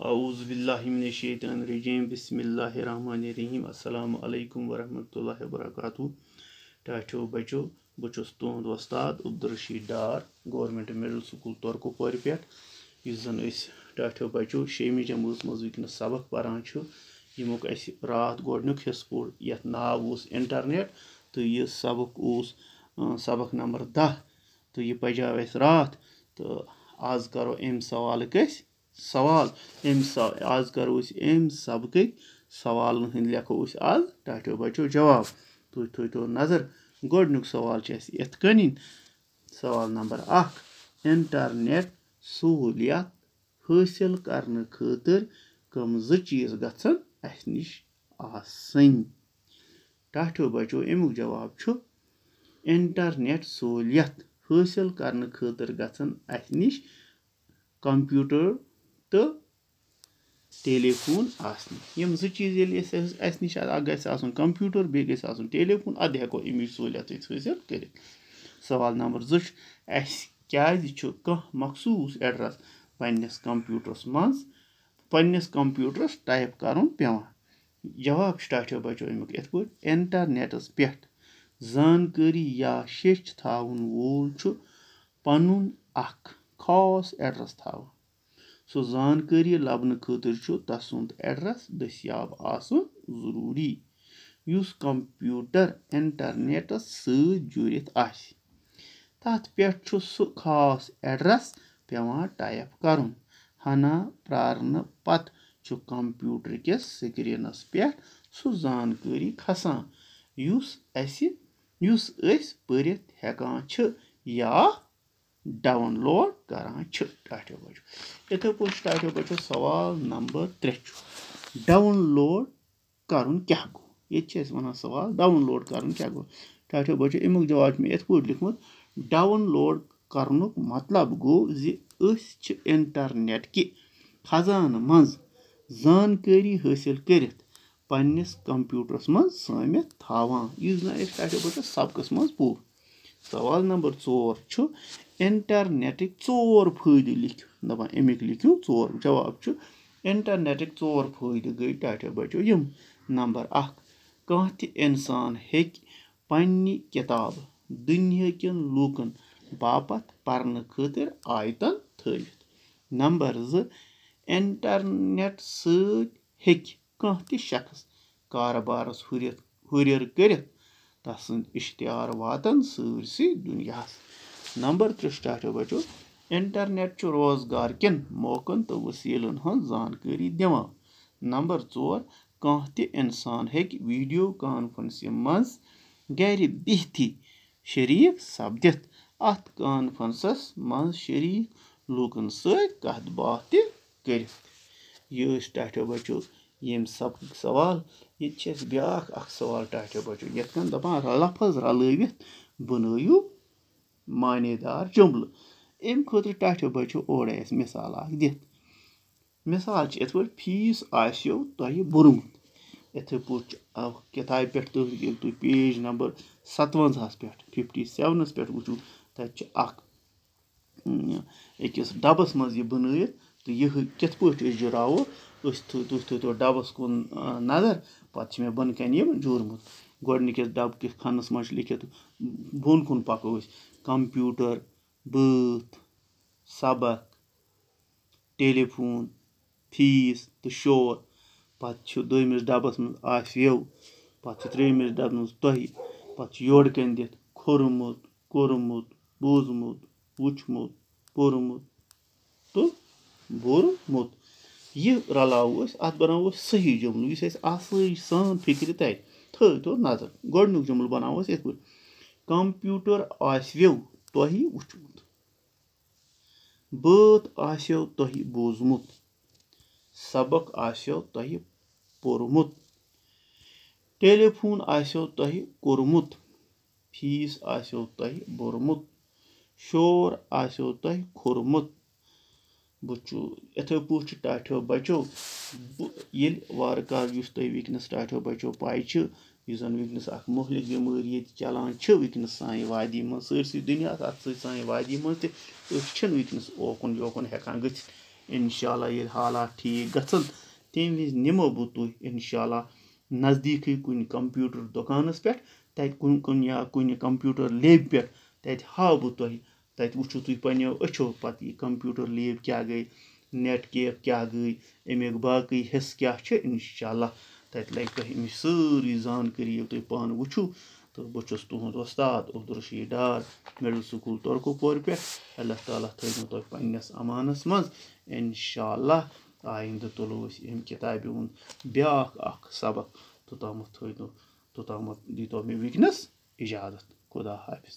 Auzu billahi mineşşeytanirracim. Bismillahirrahmanirrahim. Assalamu alaikum warahmatullahi wabarakatuh. Tacho bacho bہٕ چھُس تُہُنٛد وۄستاد Abdul Rashid Dar government middle school تورکوپورِ پٮ۪ٹھ یُس زَن أسۍ ٹاٹھیو بَچو 6مہِ جمٲژ منٛز وٕنکٮ۪نَس سبق پَران چھُ ییٚمیُک اَسہِ راتھ گۄڈنیُک حِصہٕ پوٚر یَتھ ناو اوس اِنٹرنیٹ تہٕ یہِ سبق اوس سبق نمبر 10 تہٕ یہِ پَجاو اَسہِ راتھ تہٕ آز کَرو اَمہِ سوالٕکۍ أسۍ سوال آز کَرو أسۍ اَمہِ سبقٕکۍ سوالن ہٕنٛدۍ لیکھو أسۍ آز ٹاٹھیو بَچو جواب تُہۍ تھٲیتو نظر گۄڈنیُک سوال چھُ اَسہِ یِتھ کٔنۍ سوال نمبر 1 اِنٹرنیٹ سہوٗلیت حٲصِل کرنہٕ خٲطرٕ کٕم 2 چیٖز گژھن اَسہِ نِش آسٕنۍ ٹاٹھیو بَچو اَمیُک جواب چھُ اِنٹرنیٹ سہوٗلیت حٲصِل کرنہٕ خٲطرٕ گژھن اَسہِ نِش کمپیوٗٹر تہٕ ٹیلی فون آسنہِ یِم 2 چیٖز ییٚلہِ اَسہِ نِش اکھ گژھِ آسُن کمپیوٗٹر بیٚیہِ گژھِ آسُن ٹیلی فون اَدٕ ہٮ۪کو اَمِچ سہوٗلیت أسۍ حٲصِل کٔرِتھ سوال نمبر 2 چھُ اَسہِ کیازِ چھُ کانٛہہ مخصوٗص ایڈرس پننِس کمپیوٗٹرس ٹایپ کرُن پیٚوان جواب چھُ ٹاٹھیو بَچو اَمیُک یِتھ پٲٹھۍ اِنٹرنیٹس پٮ۪ٹھ زانکٲری یا ہیٚچھ تھاوُن وول چھُ پنُن اکھ خاص ایڈرس تھاوان سُہ زانکٲری لبنہٕ خٲطرٕ چھُ تسُنٛد ایڈرس دٔستیاب آسُن ضروٗری یُس کمپیوٗٹر اِنٹرنیٹس سۭتۍ جُڑِتھ آسہِ تتھ پٮ۪ٹھ چھُ سُہ خاص ایڈرس پیٚوان ٹایپ کرُن ہنا پرارنہٕ پتہٕ چھُ کمپیوٗٹر کِس سکریٖنس پٮ۪ٹھ سُہ زانکٲری کھسان یُس أسۍ پٔرِتھ ہٮ۪کان چھِ یا ڈاوُن لوڈ کران چھِ ٹاٹھیو بَچو یِتھٕے پٲٹھۍ چھُ ٹاٹھیو بَچو سوال نمبر 3 چھُ ڈاوُن لوڈ کرُن کیاہ گوٚو ییٚتہِ چھِ أسۍ وَنان سوال ڈاوُن لوڈ کرُن کیاہ گوٚو ٹاٹھیو بَچو اَمیُک جواب چھُ مےٚ یِتھ پٲٹھۍ لیوٗکھمُت ڈاوُن لوڈ کرنُک مطلب گوٚو زِ أسۍ چھِ اِنٹرنیٹ کہِ خزانہٕ منٛز زانکٲری حٲصِل کٔرِتھ پننِس کمپیوٗٹرس منٛز سٲمِتھ تھاوان یُس زَن أسۍ ٹاٹھیو بَچو سبقس منٛز پوٚر سوال نمبر 4 چھُ اِنٹرنیٹٕکۍ 4 فٲیدٕ لیکھِو دَپان اَمِکۍ لیکھِو 4 جواب چھُ اِنٹرنیٹٕکۍ 4 فٲیدٕ گٔے ٹاٹھیو بَچو یِم نمبر 1 کانٛہہ تہِ اِنسان ہیٚکہِ پننہِ کِتابہٕ دُنہیٖکٮ۪ن لوٗکن باپتھ پرنہٕ خٲطرٕ آیتن تھٲوِتھ نمبر 2 اِنٹرنیٹ سۭتۍ ہیٚکہِ کانٛہہ تہِ شخص کارٕبارس ہُرٮ۪ر کٔرِتھ تسٕنٛدۍ اِشتِہار واتن سٲرسٕے دُنیاہس نمبر 3 چھُ ٹاٹھیو بَچو اِنٹرنیٹ چھُ روزگار کٮ۪ن موقعن تہٕ وسیٖلن ہٕنٛز زانکٲری دِوان نمبر 4 کانٛہہ تہِ اِنسان ہیٚکہِ ویڈیو کانفرنسہِ منٛز گرِ بِہتھی شریٖک سپدِتھ اتھ کانفرنسس منٛز شریٖک لوٗکن سۭتۍ کتھ باتھ تہِ کٔرِتھ یہِ ٲسۍ ٹاٹھیو بَچو ییٚمہِ سبقٕکۍ سوال ییٚتہِ چھِ اَسہِ بیٛاکھ اکھ سوال ٹاٹھیو بَچو یَتھ کٔنۍ دَپان لفظ رلٲوِتھ بنٲیِو معنے دار جُملہٕ اَمہِ خٲطرٕ ٹاٹھیو بَچو اورَے اَسہِ مِثال اکھ دِتھ مِثال چھِ یِتھ پٲٹھۍ فیٖس آسیو تۄہہِ بوٚرمُت یِتھٕے پٲٹھۍ چھُ کِتابہِ پٮ۪ٹھ تہٕ ییٚلہِ تُہۍ پیج نمبر 57 پٮ۪ٹھ 57 پٮ۪ٹھ وٕچھِو تَتہِ چھِ اکھ أکِس ڈبس منٛز یہِ بنٲیِتھ تہٕ یہِ کِتھ پٲٹھۍ أسۍ جُڑاوو تُہۍ تھٲیتو ڈبس کُن نظر پتہٕ چھِ مےٚ بۄنہٕ کَنہِ یِم جوٗڑمُت گۄڈٕنِکِس ڈبہٕ کِس کھنس منٛز چھُ لیٖکھِتھ بۄن کُن پکو أسۍ کمپیوٗٹر بٲتھ سبق ٹیلی فون فیٖس تہٕ شور پتہٕ چھُ دوٚیمِس ڈبس منٛز آسیو پتہٕ چھُ ترٛیٚیمِس ڈبس منٛز تۄہہِ پتہٕ چھُ یورٕ کَنۍ دِتھ کھوٚرمُت کوٚرمُت بوٗزمُت وٕچھمُت پوٚرمُت تہٕ بوٚرمُت یہِ رلاوو أسۍ اتھ بناوو أسۍ صحیح جُملہٕ یُس اَسہِ آسٲیِش سان فِکرِ ترِ تھٲیتو نظر گۄڈنیُک جُملہٕ بناوو أسۍ یِتھ پٲٹھۍ کمپیوٗٹر آسوٕ تۄہہِ وٕچھمُت بٲتھ آسیو تۄہہِ بوٗزمُت سبق آسیو تۄہہِ پوٚرمُت ٹیلی فون آسیو تۄہہِ کوٚرمُت فیٖس آسیو تۄہہِ بوٚرمُت شور آسیو تۄہہِ کھوٚرمُت یِتھٕے پٲٹھۍ چھُ ٹاٹھیو بَچو ییٚلہِ وارٕ کارٕ یُس تۄہہِ وٕنکیٚنس ٹاٹھیو بَچو پاے چھِ یُس زن وٕنکیٚنس اکھ مُہلِک بٮ۪مٲرۍ ییٚتہِ چلان چھِ وٕنکیٚنس سانہِ وادی منٛز سٲرسٕے دُنیاہس اتھ سۭتۍ سانہِ وادی منٛز تہِ أسۍ چھِنہٕ وٕنکیٚنس اوکُن یوکُن ہٮ۪کان گٔژھِتھ इंशाल्लाह ये हालात ठीक गछन तम विज निमो बह तुह इंशाल्लाह नज़दीक कुन कंप्यूटर दुकानस पे तत कुन या कुन कंप्यूटर लेब पे तत हाव बह तुह तत वुचु तुह पन्नो अछो पत यह कंप्यूटर लेब क्या गई नेट कैफ क्या गई अमिक बाकी हिस्स क्या इंशाल्लाह तत लग तुह अमिच सारी जानकारी ये तुह पान वुचु तो बहुत तुहद उस्ताद अब्दुलरशीद डार मिडल स्कूल तुर्कोपोर पे अल्लाह ताला थो तुह पन्नस अमानस मज इंशाल्लाह आइंद तुलो अम किताबि हुंद ब्याख सबक तोतामत थो तोतामत दीतो मे वनकस इजाजत खुदा हाफिज।